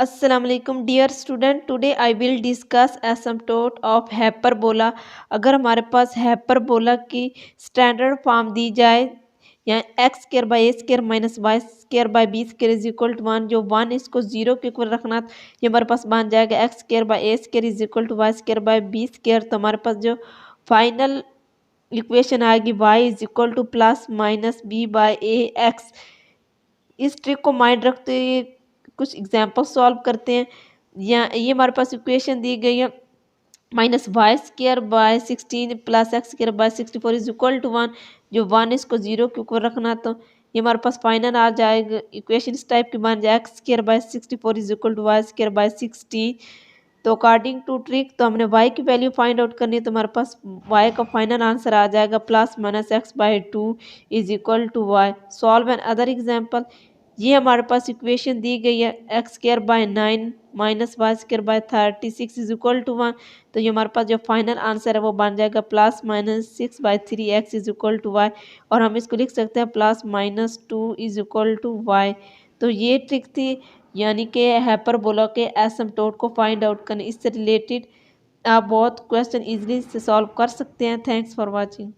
अस्सलाम वालेकुम dear student. Today I will discuss asymptote of hyperbola. अगर हमारे पास हाइपरबोला की स्टैंडर्ड फॉर्म दी जाए या x square by a square minus y square by b square is equal to 1, जो 1 इसको 0 के इक्वल रखना, ये हमारे पास बन जाएगा x square by a square is equal to y square by b square. तो हमारे पास जो फाइनल इक्वेशन आएगी y is equal to plus minus b by a x. इस ट्रिक को माइंड रखते हुए कुछ एग्जाम्पल सॉल्व करते हैं। या ये हमारे पास इक्वेशन दी गई है minus y square by 16 plus x square by 64 is equal to 1, जो 1 इसको 0 के ऊपर रखना, तो ये हमारे पास फाइनल आ जाएगा इक्वेशन इस टाइप की बन जाए x square by 64 is equal to y square by 16। तो अकॉर्डिंग टू ट्रिक तो हमने y की वैल्यू फाइंड आउट करनी है, तो हमारे पास y का फाइनल आंसर आ जाएगा plus minus x by 2 is equal to y. Solve another example. ये हमारे पास इक्वेशन दी गई है x square by 9 minus y square by 36 is equal to 1, तो ये हमारे पास जो फाइनल आंसर है वो बन जाएगा plus minus 6 by 3 x is equal to y, और हम इसको लिख सकते हैं plus minus 2 is equal to y. तो ये ट्रिक थी, यानी कि हाइपरबोला के एसिम्प्टोट को फाइंड आउट करने। इससे रिलेटेड आप बहुत क्वेश्चन इजीली से सॉल्व कर सकते हैं। Thanks for watching.